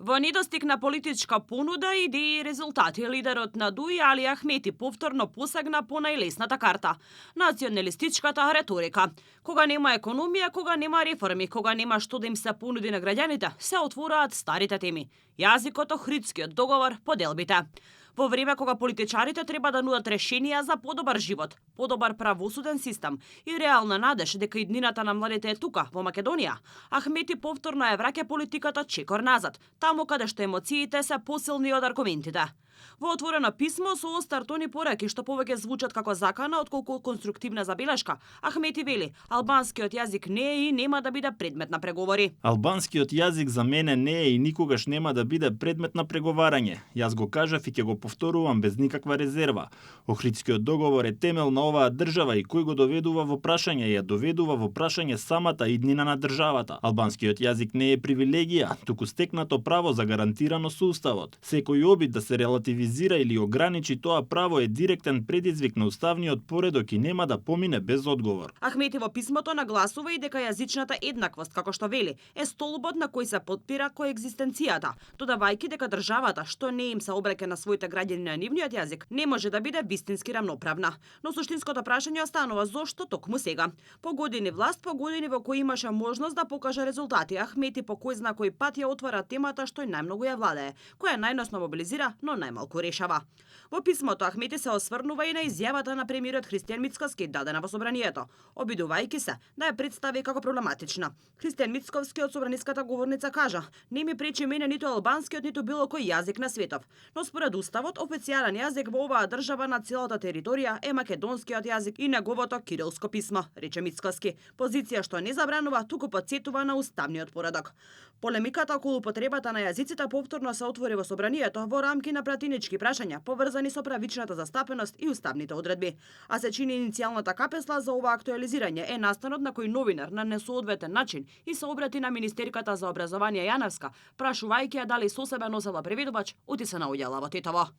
Во недостиг на политичка понуда, идеи и резултати, лидерот на ДУИ Али Ахмети повторно посегна по најлесната карта – националистичката реторика. Кога нема економија, кога нема реформи, кога нема што да им се понуди на граѓаните, се отвораат старите теми – јазикот, Охридскиот договор, поделбите. Во време кога политичарите треба да нудат решенија за подобар живот, подобар правосуден систем и реална надеж дека иднината на младите е тука, во Македонија, Ахмети повторно ја враќа политиката чекор назад, таму каде што емоциите се посилни од аргументите. Во отворено писмо со остар тон и пораки што повеќе звучат како закана отколку конструктивна забелешка, Ахмети вели: албанскиот јазик не е и нема да биде предмет на преговори. Албанскиот јазик за мене не е и никогаш нема да биде предмет на преговарање. Јас го кажав и ќе го повторувам без никаква резерва. Охридскиот договор е темел на оваа држава и кој го доведува во прашање, ја доведува во прашање самата иднина на државата. Албанскиот јазик не е привилегија, туку стекнато право загарантирано со уставот. Секој обид да се релативизира или ограничи тоа право е директен предизвик на уставниот поредок и нема да помине без одговор. Ахмети во писмото нагласува и дека јазичната еднаквост, како што вели, е столбот на кој се потпира коегзистенцијата, додавајќи дека државата што не им се обраќа на своите граѓани на нивниот јазик, не може да биде вистински рамноправна. Но суштинското прашање останува зошто токму сега. По години власт, по години во кои имаше можност да покаже резултати, Ахмети по кој зна кој пат ја отвара темата што најмногу ја владее, која најносно мобилизира, но најмалку решава. Во писмото Ахмети се осврнува и на изјавата на премиерот Христијан Мицкоски дадена во собранието, обидувајќи се да ја представи како проблематична. Христијан Мицковски од собраниската говорница кажа: "Не ми пречи мене ниту албанскиот, ниту било кој јазик на светов, но според уставот официјален јазик во оваа држава на целата територија е македонскиот јазик и неговото кирилско писмо", рече Мицкоски. Позиција што не забранува, туку потсетува на уставниот поредок. Полемиката околу употребата на јазиците повторно се отвори во собранието во рамки на пратенички прашања поврзани со правичната застапеност и уставните одредби. А се чини иницијалната капесла за ова актуализирање е настанот на кој новинар на несоодветен начин и се обрати на министерката за образование Јаневска, прашувајќи ја дали со себе носела преведувач, оти се наоѓала во Тетово.